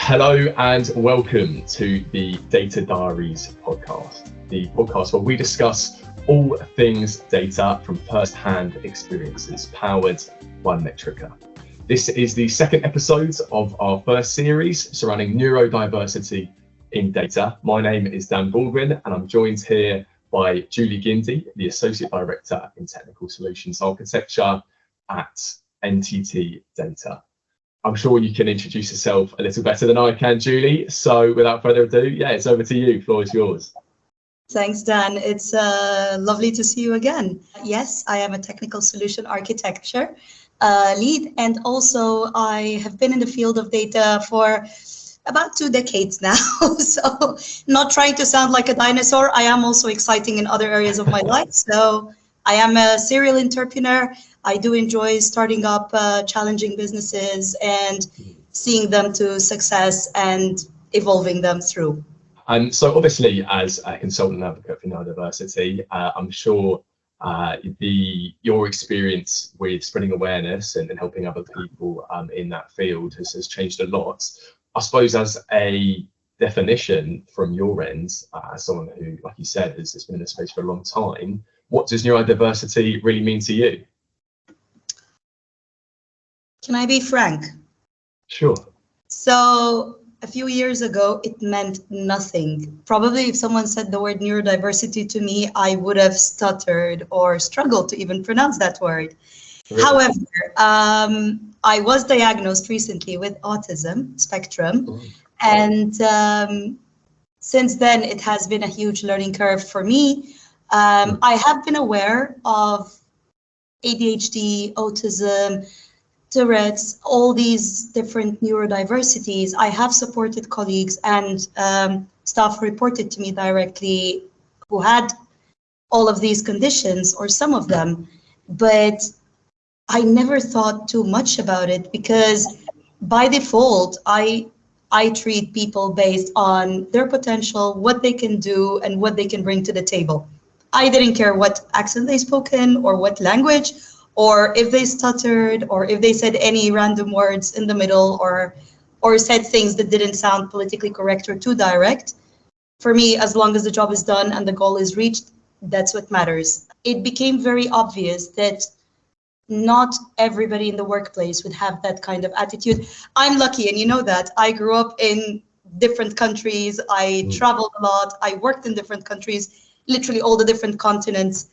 Hello and welcome to the Data Diaries podcast, the podcast where we discuss all things data from first-hand experiences powered by Metrica. This is the second episode of our first series surrounding neurodiversity in data. My name is Dan Baldwin and I'm joined here by Joulie Gindi, the Associate Director in Technical Solutions Architecture at NTT Data. I'm sure you can introduce yourself a little better than I can, Joulie. So without further ado, it's over to you. Floor is yours. Thanks, Dan. It's lovely to see you again. Yes, I am a technical solution architecture lead, and also I have been in the field of data for about 2 decades now. So not trying to sound like a dinosaur, I am also exciting in other areas of my life. So I am a serial entrepreneur. I do enjoy starting up challenging businesses and seeing them to success and evolving them through. So obviously, as a consultant advocate for neurodiversity, I'm sure your experience with spreading awareness and helping other people in that field has changed a lot. I suppose as a definition from your end, as someone who, like you said, has been in the space for a long time, what does neurodiversity really mean to you? Can I be frank? Sure. So a few years ago, it meant nothing. Probably if someone said the word neurodiversity to me, I would have stuttered or struggled to even pronounce that word. Really? However, I was diagnosed recently with autism spectrum. And since then, it has been a huge learning curve for me. I have been aware of ADHD, autism, Tourette's, all these different neurodiversities. I have supported colleagues and staff who reported to me directly who had all of these conditions or some of them, but I never thought too much about it because by default, I treat people based on their potential, what they can do and what they can bring to the table. I didn't care what accent they spoke in or what language, or if they stuttered, or if they said any random words in the middle, or said things that didn't sound politically correct or too direct. For me, as long as the job is done and the goal is reached, that's what matters. It became very obvious that not everybody in the workplace would have that kind of attitude. I'm lucky, and you know that. I grew up in different countries. I traveled a lot. I worked in different countries, literally all the different continents.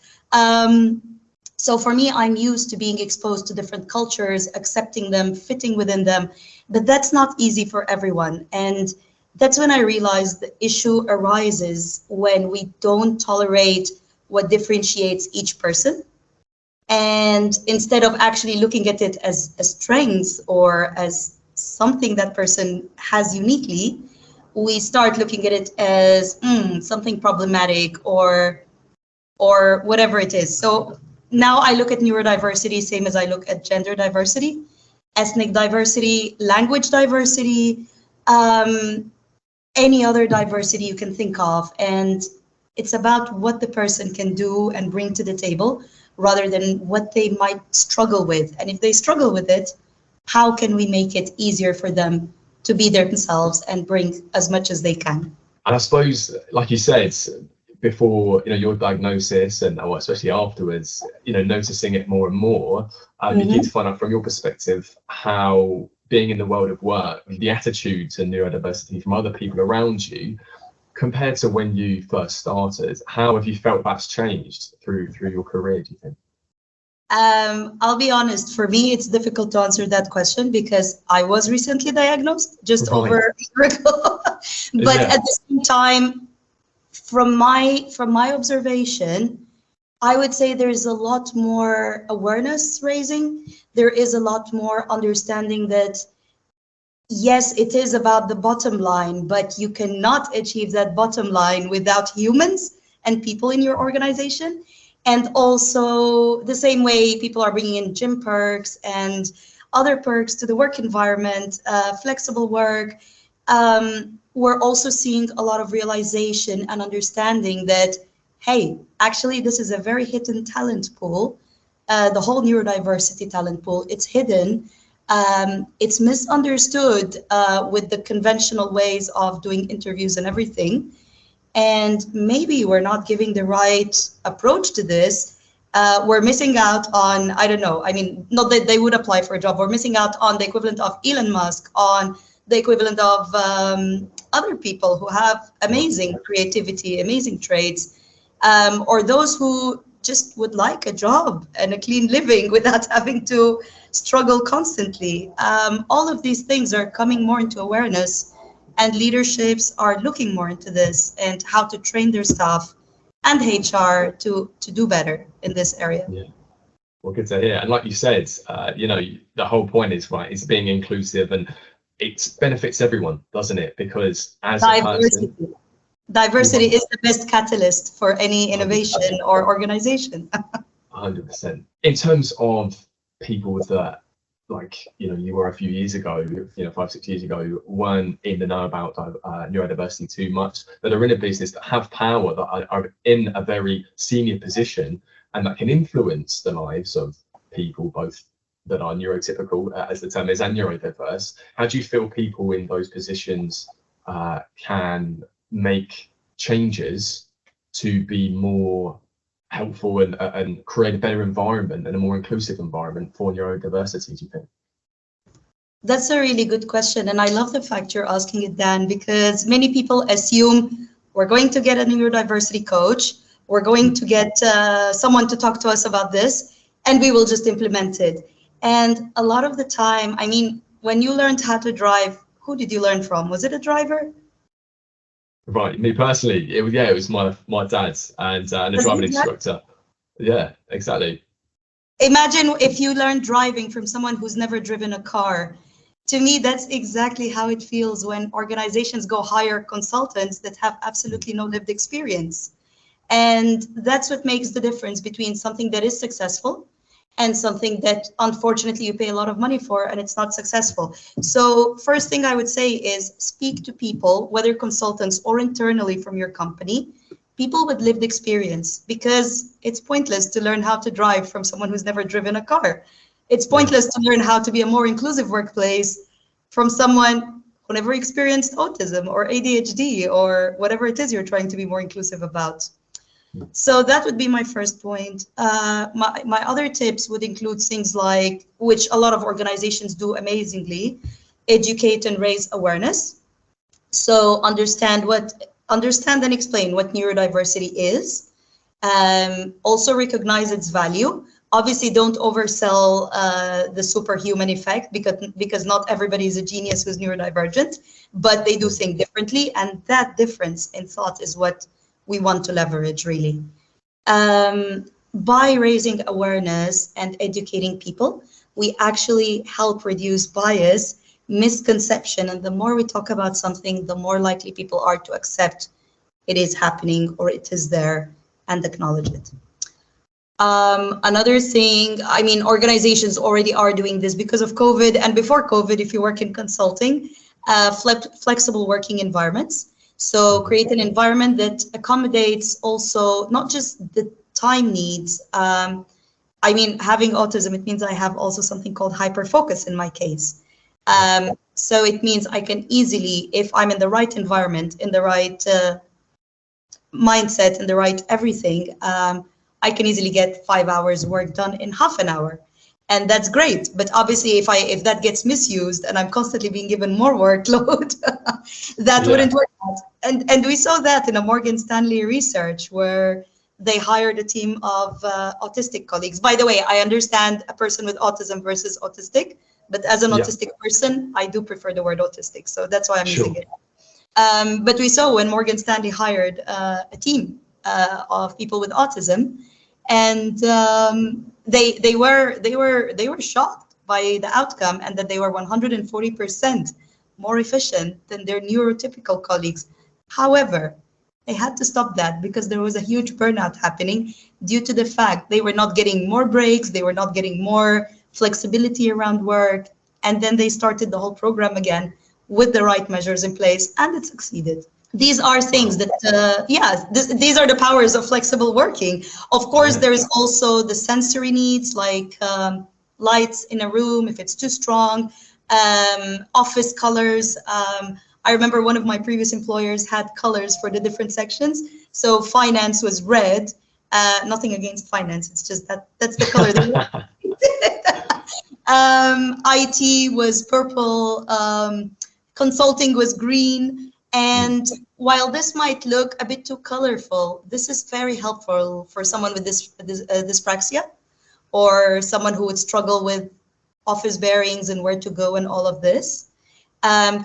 So for me, I'm used to being exposed to different cultures, accepting them, fitting within them, but that's not easy for everyone. And that's when I realized the issue arises when we don't tolerate what differentiates each person. And instead of actually looking at it as a strength or as something that person has uniquely, we start looking at it as something problematic or whatever it is. So now I look at neurodiversity same as I look at gender diversity, ethnic diversity, language diversity, any other diversity you can think of. And it's about what the person can do and bring to the table rather than what they might struggle with. And if they struggle with it, how can we make it easier for them to be themselves and bring as much as they can? And I suppose, like you said, before your diagnosis and especially afterwards, noticing it more and more, you need to find out from your perspective how being in the world of work, the attitude to neurodiversity from other people around you, compared to when you first started, how have you felt that's changed through your career, do you think? I'll be honest, for me, it's difficult to answer that question because I was recently diagnosed just over a year ago. But at the same time, from my observation, I would say there is a lot more awareness raising. There is a lot more understanding that, yes, it is about the bottom line, but you cannot achieve that bottom line without humans and people in your organization. And also the same way people are bringing in gym perks and other perks to the work environment, flexible work. We're also seeing a lot of realization and understanding that, hey, actually, this is a very hidden talent pool. The whole neurodiversity talent pool, it's hidden. It's misunderstood with the conventional ways of doing interviews and everything. And maybe we're not giving the right approach to this. We're missing out on, I don't know, I mean, not that they would apply for a job. We're missing out on the equivalent of Elon Musk, on the equivalent of other people who have amazing creativity, amazing traits, or those who just would like a job and a clean living without having to struggle constantly. All of these things are coming more into awareness, and leaderships are looking more into this and how to train their staff and HR to do better in this area. Yeah. Well, good to hear. And like you said, the whole point is is being inclusive, and it benefits everyone, doesn't it? Because as diversity is the best catalyst for any innovation or organization. 100%. In terms of people that, you were a few years ago, 5-6 years ago, weren't in the know about neurodiversity too much, that are in a business, that have power, that are in a very senior position, and that can influence the lives of people, both that are neurotypical, as the term is, and neurodiverse. How do you feel people in those positions can make changes to be more helpful and create a better environment and a more inclusive environment for neurodiversity, do you think? That's a really good question. And I love the fact you're asking it, Dan, because many people assume we're going to get a neurodiversity coach, we're going to get someone to talk to us about this, and we will just implement it. And a lot of the time, I mean, when you learned how to drive, who did you learn from? Was it a driver? Right, me personally, it was my dad and a driving instructor. Yeah, exactly. Imagine if you learned driving from someone who's never driven a car. To me, that's exactly how it feels when organizations go hire consultants that have absolutely no lived experience. And that's what makes the difference between something that is successful and something that unfortunately you pay a lot of money for and it's not successful. So first thing I would say is speak to people, whether consultants or internally from your company, people with lived experience, because it's pointless to learn how to drive from someone who's never driven a car. It's pointless to learn how to be a more inclusive workplace from someone who never experienced autism or ADHD or whatever it is you're trying to be more inclusive about. So that would be my first point. My other tips would include things like, which a lot of organizations do amazingly, educate and raise awareness. So understand and explain what neurodiversity is. Also recognize its value. Obviously, don't oversell the superhuman effect, because not everybody is a genius who's neurodivergent, but they do think differently, and that difference in thought is what we want to leverage, really. By raising awareness and educating people, we actually help reduce bias, misconception, and the more we talk about something, the more likely people are to accept it is happening or it is there and acknowledge it. Another thing, I mean, organizations already are doing this because of COVID, and before COVID, if you work in consulting, flexible working environments. So create an environment that accommodates also not just the time needs. I mean, having autism, it means I have also something called hyperfocus in my case. So it means I can easily, if I'm in the right environment, in the right mindset, in the right everything, I can easily get 5 hours work done in half an hour. And that's great. But obviously, if that gets misused and I'm constantly being given more workload, that wouldn't work out. And we saw that in a Morgan Stanley research where they hired a team of autistic colleagues. By the way, I understand a person with autism versus autistic, but as an autistic person, I do prefer the word autistic. So that's why I'm using it. But we saw when Morgan Stanley hired a team of people with autism, and they were shocked by the outcome, and that they were 140% more efficient than their neurotypical colleagues. However, they had to stop that because there was a huge burnout happening due to the fact they were not getting more breaks, they were not getting more flexibility around work, and then they started the whole program again with the right measures in place, and it succeeded. These are things that, these are the powers of flexible working. Of course, there is also the sensory needs, like lights in a room, if it's too strong, office colors. I remember one of my previous employers had colors for the different sections. So finance was red. Nothing against finance, it's just that's the color they wanted. IT was purple, consulting was green. And while this might look a bit too colorful, this is very helpful for someone with dyspraxia, or someone who would struggle with office bearings and where to go and all of this.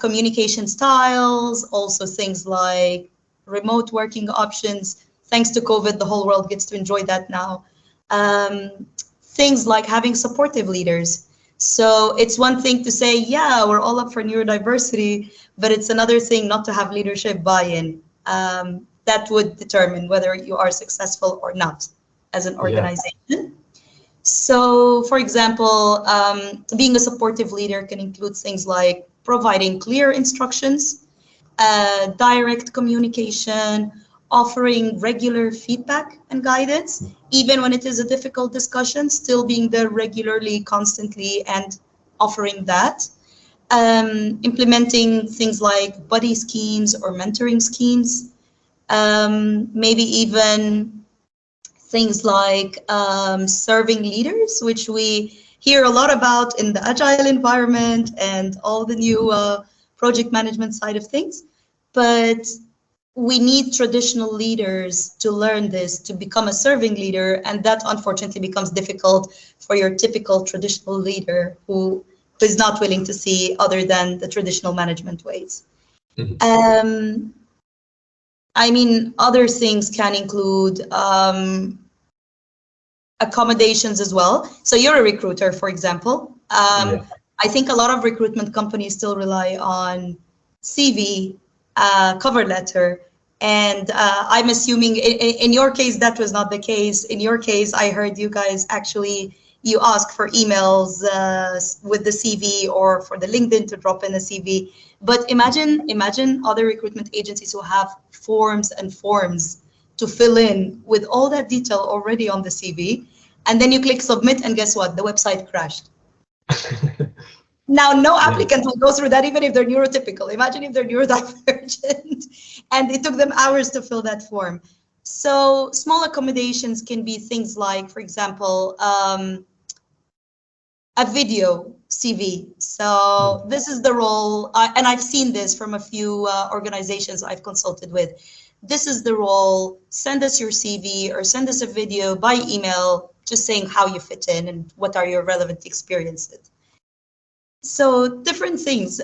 Communication styles, also things like remote working options. Thanks to COVID, the whole world gets to enjoy that now. Things like having supportive leaders. So it's one thing to say, yeah, we're all up for neurodiversity, but it's another thing not to have leadership buy-in. That would determine whether you are successful or not as an organization. Yeah. So, for example, being a supportive leader can include things like providing clear instructions, direct communication, offering regular feedback and guidance, even when it is a difficult discussion, still being there regularly, constantly, and offering that. Implementing things like buddy schemes or mentoring schemes, maybe even things like serving leaders, which we hear a lot about in the agile environment and all the new project management side of things. But we need traditional leaders to learn this, to become a serving leader, and that unfortunately becomes difficult for your typical traditional leader who is not willing to see other than the traditional management ways. Mm-hmm. I mean, other things can include accommodations as well. So you're a recruiter, for example. I think a lot of recruitment companies still rely on CV, cover letter, and I'm assuming in your case that was not the case. In your case, I heard you guys actually, you ask for emails with the CV or for the LinkedIn to drop in a CV. But imagine other recruitment agencies who have forms and forms to fill in with all that detail already on the CV. And then you click submit and guess what? The website crashed. Now, no applicant will go through that, even if they're neurotypical. Imagine if they're neurodivergent and it took them hours to fill that form. So small accommodations can be things like, for example, a video CV. So this is the role, and I've seen this from a few organizations I've consulted with. This is the role, send us your CV or send us a video by email, just saying how you fit in and what are your relevant experiences. So different things,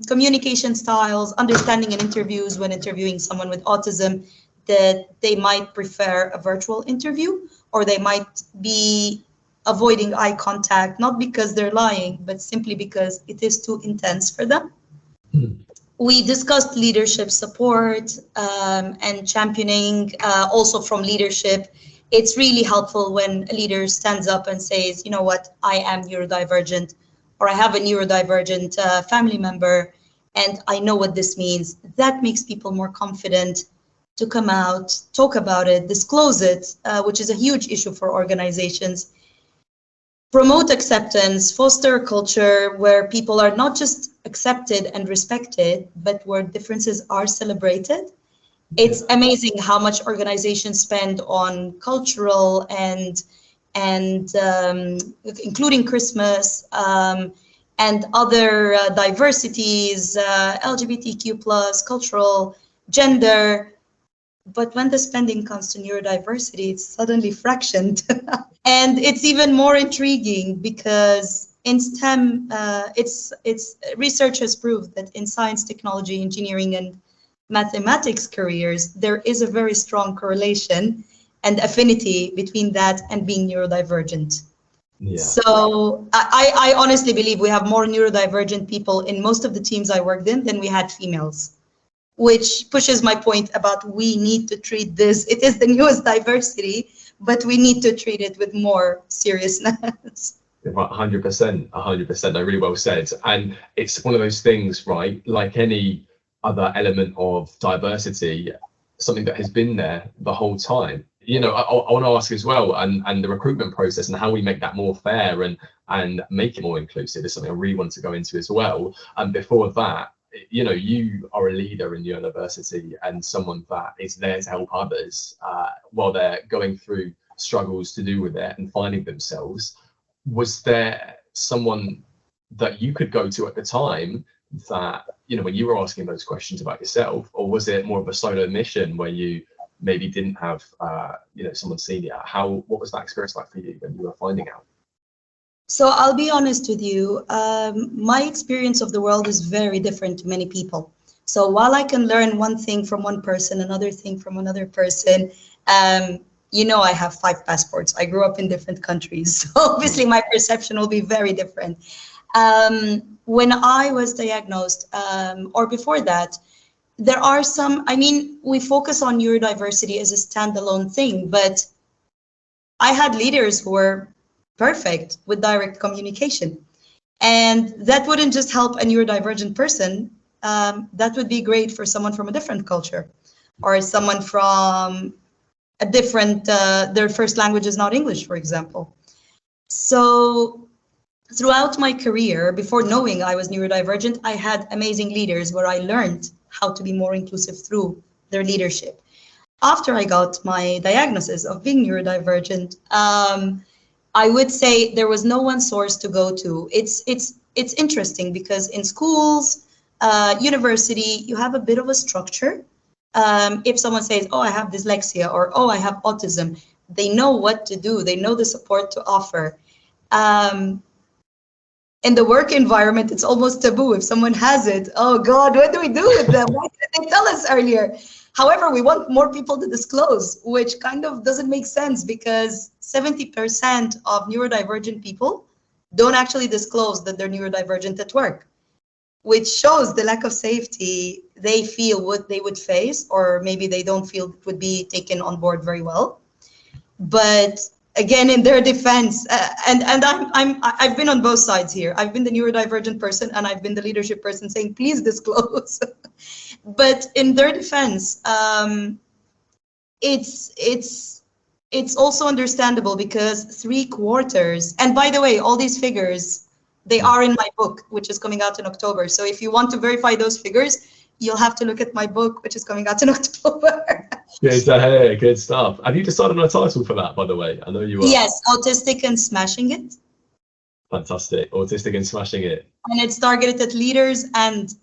communication styles, understanding in interviews when interviewing someone with autism, that they might prefer a virtual interview, or they might be avoiding eye contact, not because they're lying, but simply because it is too intense for them. We discussed leadership support and championing also from leadership. It's really helpful when a leader stands up and says, you know what, I am neurodivergent, or I have a neurodivergent family member, and I know what this means. That makes people more confident to come out, talk about it, disclose it, which is a huge issue for organizations. Promote acceptance, foster a culture where people are not just accepted and respected, but where differences are celebrated. It's amazing how much organizations spend on cultural and including Christmas and other diversities, LGBTQ+, cultural, gender. But when the spending comes to neurodiversity, it's suddenly fractioned. And it's even more intriguing because in STEM, it's research has proved that in science, technology, engineering, and mathematics careers, there is a very strong correlation and affinity between that and being neurodivergent. Yeah. So I honestly believe we have more neurodivergent people in most of the teams I worked in than we had females, which pushes my point about we need to treat this. It is the newest diversity, but we need to treat it with more seriousness. 100%, 100%. Really well said. And it's one of those things, right? Like any other element of diversity, something that has been there the whole time. I want to ask as well, and the recruitment process and how we make that more fair and make it more inclusive is something I really want to go into as well. And before that, you are a leader in neurodiversity and someone that is there to help others while they're going through struggles to do with it and finding themselves. Was there someone that you could go to at the time that, when you were asking those questions about yourself, or was it more of a solo mission where you maybe didn't have, someone senior? What was that experience like for you when you were finding out? So I'll be honest with you, my experience of the world is very different to many people. So while I can learn one thing from one person, another thing from another person, I have 5 passports. I grew up in different countries. So obviously my perception will be very different. When I was diagnosed, or before that, there are we focus on neurodiversity as a standalone thing, but I had leaders who were perfect with direct communication. And that wouldn't just help a neurodivergent person, that would be great for someone from a different culture or someone from a different, their first language is not English, for example. So throughout my career, before knowing I was neurodivergent, I had amazing leaders where I learned how to be more inclusive through their leadership. After I got my diagnosis of being neurodivergent, I would say there was no one source to go to. It's interesting because in schools, university, you have a bit of a structure. If someone says, oh, I have dyslexia, or oh, I have autism, they know what to do. They know the support to offer. In the work environment, it's almost taboo. If someone has it, oh God, what do we do with them? Why didn't they tell us earlier? However, we want more people to disclose, which kind of doesn't make sense because 70% of neurodivergent people don't actually disclose that they're neurodivergent at work, which shows the lack of safety they feel what they would face, or maybe they don't feel it would be taken on board very well. But again, in their defense, and I've been on both sides here. I've been the neurodivergent person and I've been the leadership person saying, please disclose. But in their defense, it's also understandable because 3/4, and by the way, all these figures, they are in my book, which is coming out in October. So if you want to verify those figures, you'll have to look at my book, which is coming out in October. Good stuff. Have you decided on a title for that, by the way? I know you are. Yes, Autistic and Smashing It. Fantastic. Autistic and Smashing It. And it's targeted at leaders and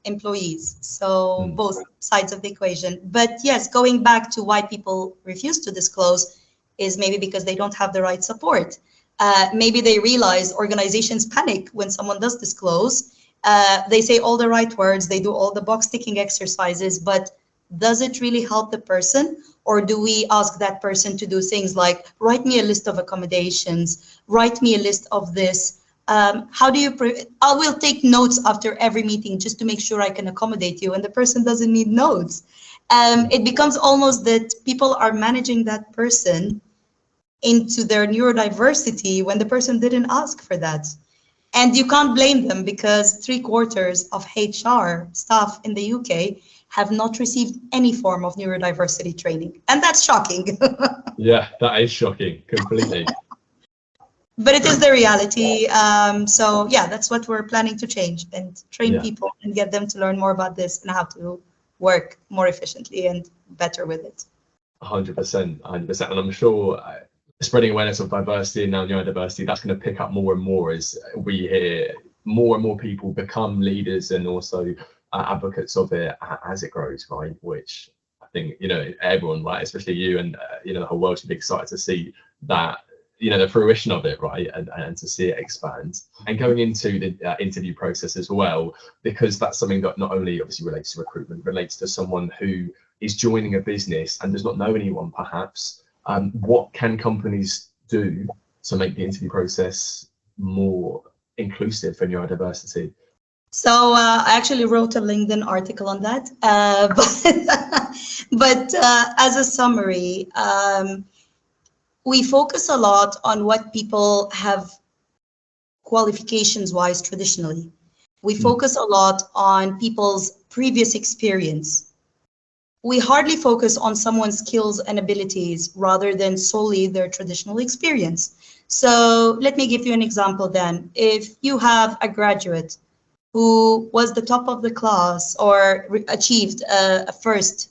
employees. So both sides of the equation. But yes, going back to why people refuse to disclose is maybe because they don't have the right support. Maybe they realize organizations panic when someone does disclose. They say all the right words, they do all the box ticking exercises, but does it really help the person? Or do we ask that person to do things like write me a list of accommodations, write me a list of this? How do you, I will take notes after every meeting just to make sure I can accommodate you, and the person doesn't need notes. It becomes almost that people are managing that person into their neurodiversity when the person didn't ask for that. And you can't blame them because 3/4 of HR staff in the UK have not received any form of neurodiversity training. And that's shocking. Yeah, that is shocking, completely. But it is the reality. So yeah, that's what we're planning to change and train people and get them to learn more about this and how to work more efficiently and better with it. 100%, 100%. And I'm sure spreading awareness of diversity and now neurodiversity, that's going to pick up more and more as we hear more and more people become leaders and also advocates of it as it grows, right? Which I think, everyone, right, especially you and, the whole world should be excited to see that, the fruition of it, right, and to see it expand. And going into the interview process as well, because that's something that not only obviously relates to recruitment, relates to someone who is joining a business and does not know anyone perhaps. What can companies do to make the interview process more inclusive for neurodiversity? So I actually wrote a LinkedIn article on that, but as a summary, we focus a lot on what people have qualifications-wise traditionally. We focus a lot on people's previous experience. we hardly focus on someone's skills and abilities rather than solely their traditional experience. So let me give you an example then. If you have a graduate who was the top of the class or achieved a first,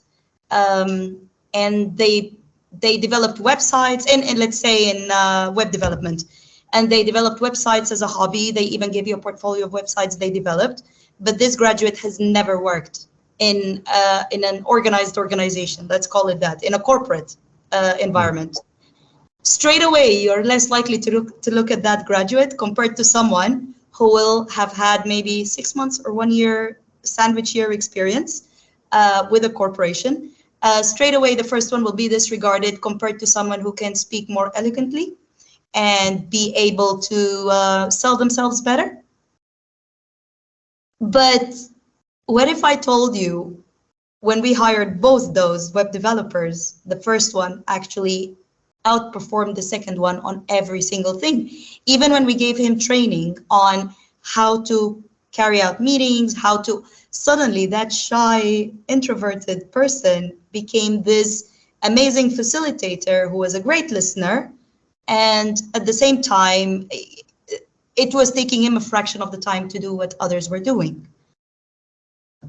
and they developed websites, and let's say in web development, and they developed websites as a hobby. They even gave you a portfolio of websites they developed, but this graduate has never worked in an organized organization, let's call it that, in a corporate environment. Straight away, you're less likely to look at that graduate compared to someone who will have had maybe 6 months or 1 year sandwich year experience with a corporation. Straight away, the first one will be disregarded compared to someone who can speak more elegantly and be able to sell themselves better. But what if I told you, when we hired both those web developers, the first one actually outperformed the second one on every single thing. Even when we gave him training on how to carry out meetings, how to, suddenly that shy, introverted person became this amazing facilitator who was a great listener. And at the same time, it was taking him a fraction of the time to do what others were doing.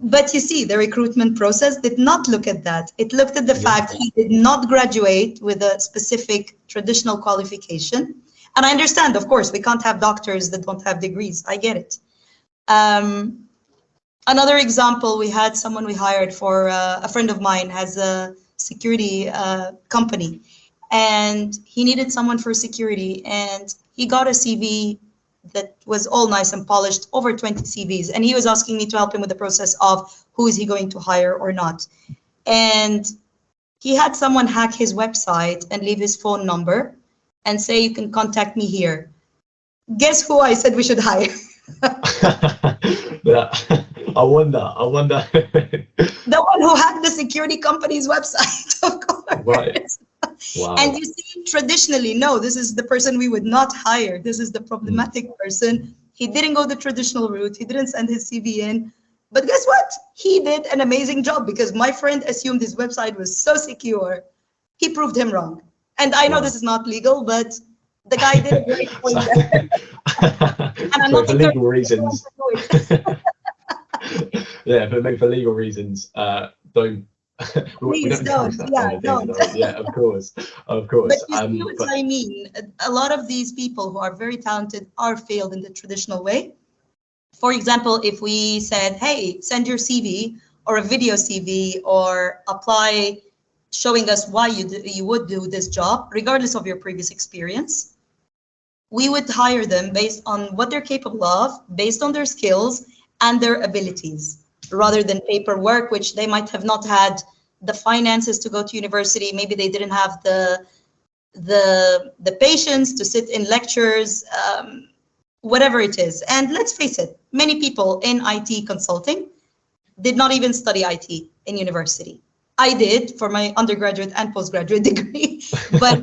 But you see, the recruitment process did not look at that. It looked at the fact he did not graduate with a specific traditional qualification. And I understand, of course, we can't have doctors that don't have degrees. I get it. Another example, we had someone we hired for a friend of mine has a security company, and he needed someone for security, and he got a CV that was all nice and polished, over 20 CVs. And he was asking me to help him with the process of who is he going to hire or not. And he had someone hack his website and leave his phone number and say, you can contact me here. Guess who I said we should hire? Yeah. I wonder. The one who hacked the security company's website, of course. Right. Wow. And you see, traditionally, no, this is the person we would not hire. This is the problematic person. He didn't go the traditional route. He didn't send his CV in. But guess what? He did an amazing job because my friend assumed his website was so secure. He proved him wrong. And I know this is not legal, but the guy did a great point there. And I'm not for legal reasons. Yeah, but for legal reasons, don't. Please don't. Yeah, don't. Yeah, of course. But you see what I mean? A lot of these people who are very talented are failed in the traditional way. For example, if we said, hey, send your CV or a video CV or apply showing us why you would do this job, regardless of your previous experience, we would hire them based on what they're capable of, based on their skills and their abilities, rather than paperwork, which they might have not had the finances to go to university. Maybe they didn't have the patience to sit in lectures, whatever it is. And let's face it, many people in IT consulting did not even study IT in university. I did for my undergraduate and postgraduate degree, but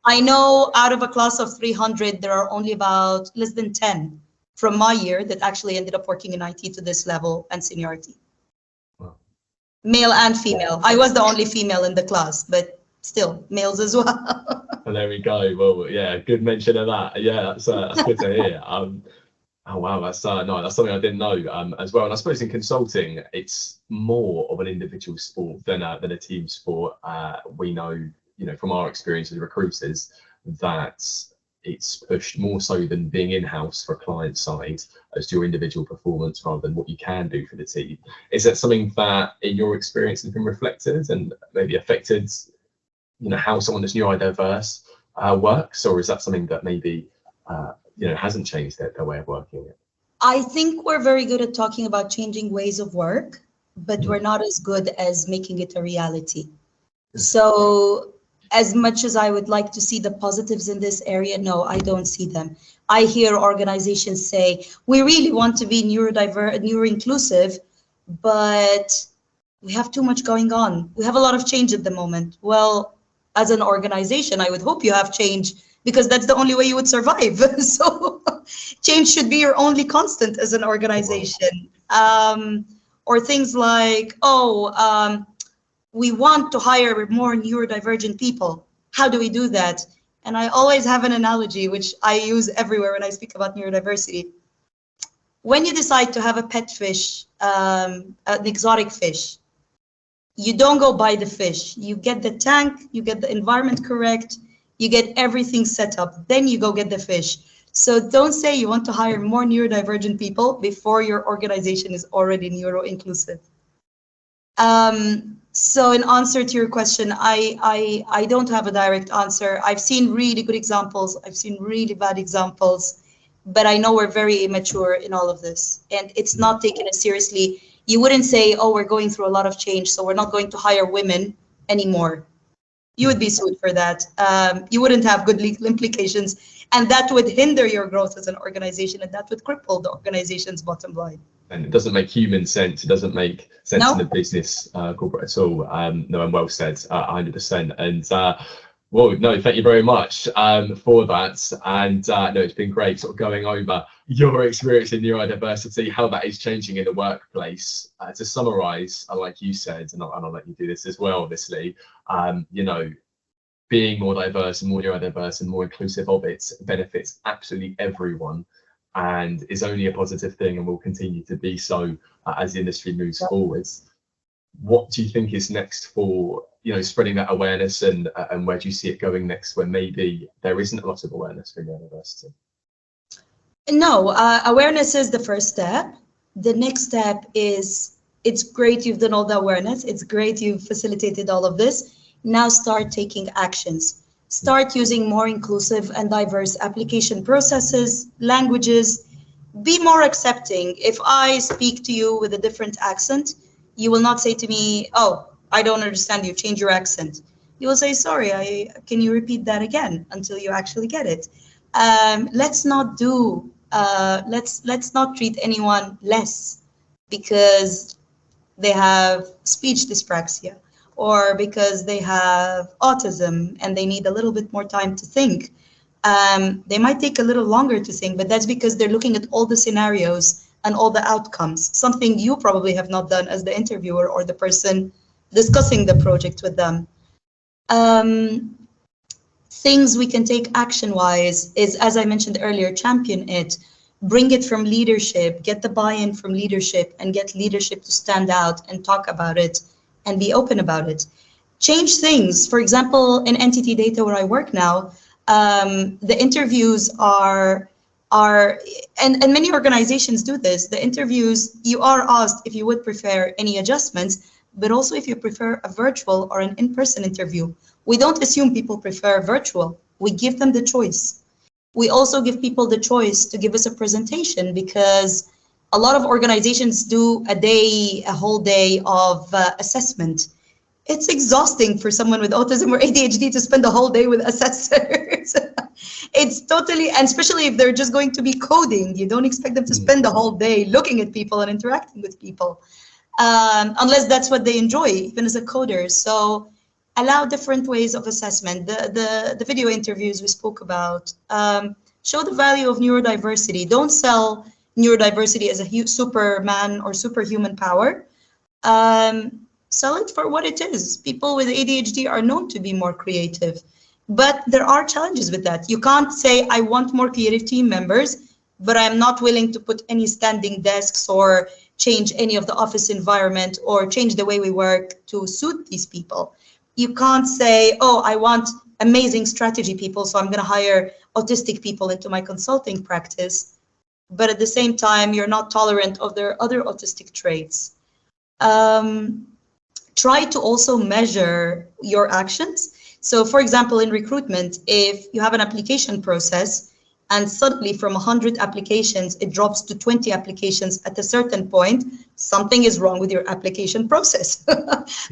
I know out of a class of 300, there are only about less than 10 from my year that actually ended up working in IT to this level and seniority. Wow. Male and female. I was the only female in the class, but still males as well. Well, there we go. Well, yeah, good mention of that. Yeah, that's good to hear. Oh wow, that's no, that's something I didn't know as well. And I suppose in consulting, it's more of an individual sport than a team sport. We know, from our experience as recruiters, that it's pushed more so than being in-house for client side as to your individual performance rather than what you can do for the team. Is that something that in your experience has been reflected and maybe affected, how someone that's neurodiverse works, or is that something that maybe hasn't changed their way of working? I think we're very good at talking about changing ways of work, but we're not as good as making it a reality. So as much as I would like to see the positives in this area, no, I don't see them. I hear organizations say, we really want to be neuro-inclusive, but we have too much going on. We have a lot of change at the moment. Well, as an organization, I would hope you have change because that's the only way you would survive. So change should be your only constant as an organization. Or things like, we want to hire more neurodivergent people. How do we do that? And I always have an analogy, which I use everywhere when I speak about neurodiversity. When you decide to have a pet fish, an exotic fish, you don't go buy the fish. You get the tank, you get the environment correct, you get everything set up, then you go get the fish. So don't say you want to hire more neurodivergent people before your organization is already neuro-inclusive. So in answer to your question, I don't have a direct answer. I've seen really good examples. I've seen really bad examples, but I know we're very immature in all of this, and it's not taken as seriously. You wouldn't say, oh, we're going through a lot of change, so we're not going to hire women anymore. You would be sued for that. You wouldn't have good legal implications, and that would hinder your growth as an organization, and that would cripple the organization's bottom line. And it doesn't make human sense. It doesn't make sense in the business corporate at all. No, and well said, 100%. And well, no, thank you very much for that. And no, it's been great sort of going over your experience in neurodiversity, how that is changing in the workplace. To summarize, like you said, and I'll let you do this as well, obviously, you know, being more diverse and more neurodiverse and more inclusive of it benefits absolutely everyone, and is only a positive thing and will continue to be so as the industry moves forwards. What do you think is next for, you know, spreading that awareness, and where do you see it going next when maybe there isn't a lot of awareness for neurodiversity? No, awareness is the first step. The next step is, it's great you've done all the awareness. It's great you've facilitated all of this. Now start taking actions. Start using more inclusive and diverse application processes, languages. Be more accepting. If I speak to you with a different accent, you will not say to me, oh, I don't understand you, change your accent. You will say, sorry, can you repeat that again until you actually get it? Let's not do, let's not treat anyone less because they have speech dyspraxia, or because they have autism and they need a little bit more time to think. They might take a little longer to think, but that's because they're looking at all the scenarios and all the outcomes, something you probably have not done as the interviewer or the person discussing the project with them. Things we can take action-wise is, as I mentioned earlier, champion it, bring it from leadership, get the buy-in from leadership, and get leadership to stand out and talk about it and be open about it. Change things. For example, in entity data where I work now, the interviews are and many organizations do this. The interviews, you are asked if you would prefer any adjustments, but also if you prefer a virtual or an in-person interview. We don't assume people prefer virtual. We give them the choice. We also give people the choice to give us a presentation, because a lot of organizations do a whole day of assessment. It's exhausting for someone with autism or ADHD to spend a whole day with assessors. It's totally, and especially if they're just going to be coding, you don't expect them to spend the whole day looking at people and interacting with people, unless that's what they enjoy, even as a coder. So allow different ways of assessment. The video interviews we spoke about, show the value of neurodiversity. Don't sell neurodiversity as a superman or superhuman power. Sell it for what it is. People with ADHD are known to be more creative, but there are challenges with that. You can't say, I want more creative team members, but I'm not willing to put any standing desks or change any of the office environment or change the way we work to suit these people. You can't say, oh, I want amazing strategy people, so I'm going to hire autistic people into my consulting practice, but at the same time, you're not tolerant of their other autistic traits. Try to also measure your actions. So for example, in recruitment, if you have an application process and suddenly from 100 applications, it drops to 20 applications at a certain point, something is wrong with your application process.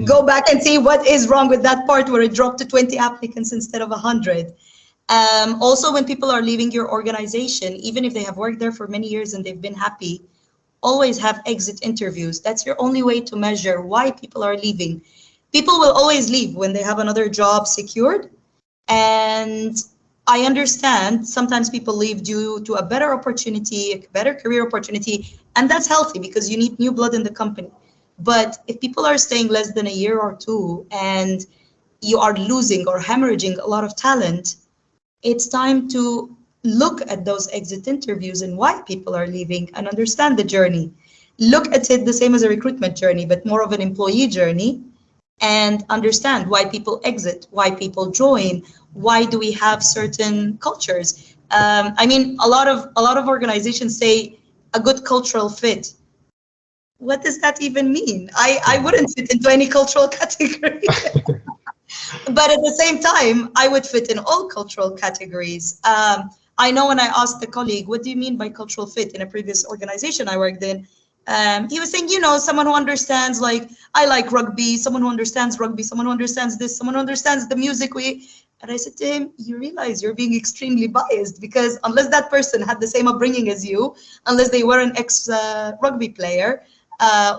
Go back and see what is wrong with that part where it dropped to 20 applicants instead of 100. Also, when people are leaving your organization, even if they have worked there for many years and they've been happy, always have exit interviews. That's your only way to measure why people are leaving. People will always leave when they have another job secured. And I understand sometimes people leave due to a better opportunity, a better career opportunity, and that's healthy because you need new blood in the company. But if people are staying less than a year or two and you are losing or hemorrhaging a lot of talent, it's time to look at those exit interviews and why people are leaving and understand the journey. Look at it the same as a recruitment journey, but more of an employee journey, and understand why people exit, why people join, why do we have certain cultures. I mean, a lot of organizations say a good cultural fit. What does that even mean? I wouldn't fit into any cultural category. But at the same time, I would fit in all cultural categories. I know when I asked a colleague, what do you mean by cultural fit in a previous organization I worked in? He was saying, someone who understands, like, I like rugby, someone who understands rugby, someone who understands this, someone who understands the music. And I said to him, you realize you're being extremely biased, because unless that person had the same upbringing as you, unless they were an ex-rugby player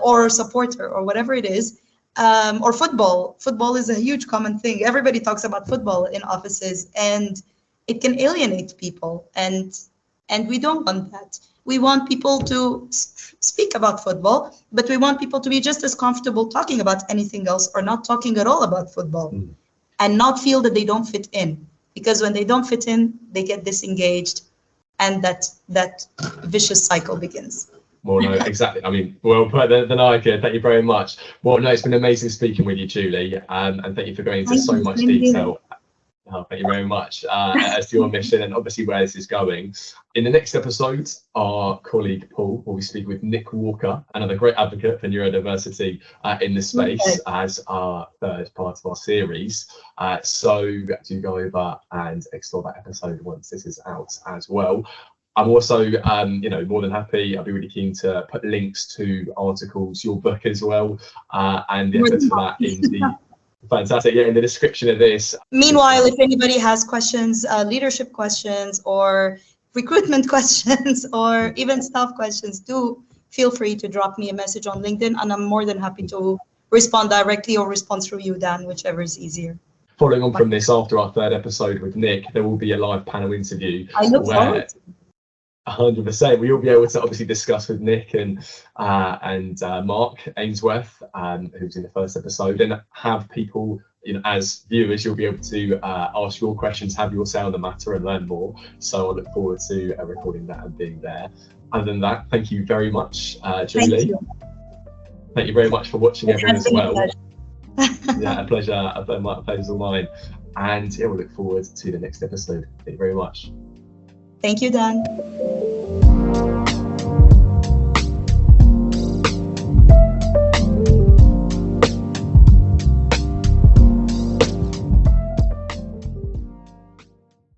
or supporter or whatever it is, or football is a huge common thing. Everybody talks about football in offices, and it can alienate people, and we don't want that. We want people to speak about football, but we want people to be just as comfortable talking about anything else or not talking at all about football, and not feel that they don't fit in. Because when they don't fit in, they get disengaged, and that vicious cycle begins. Well, no, exactly. I mean, well put than I could. Thank you very much. Well, no, it's been amazing speaking with you, Joulie, and thank you for going into so much detail. Thank you very much as to your mission and obviously where this is going. In the next episode, our colleague Paul will be speaking with Nick Walker, another great advocate for neurodiversity in the space, as our third part of our series. So do go over and explore that episode once this is out as well. I'm also, more than happy. I'll be really keen to put links to articles, your book as well, and the efforts for that in the fantastic, in the description of this. Meanwhile, if anybody has questions, leadership questions or recruitment questions or even staff questions, do feel free to drop me a message on LinkedIn, and I'm more than happy to respond directly or respond through you, Dan, whichever is easier. Following on from this, after our third episode with Nick, there will be a live panel interview. I look forward to it. 100%. We'll be able to obviously discuss with Nick and Mark Ainsworth, who's in the first episode, and have people, as viewers, you'll be able to ask your questions, have your say on the matter, and learn more. So I look forward to recording that and being there. Other than that, thank you very much, Joulie. Thank you very much for watching, everyone, as well. Yeah, a pleasure. A pleasure's all mine. And we'll look forward to the next episode. Thank you very much. Thank you, Dan.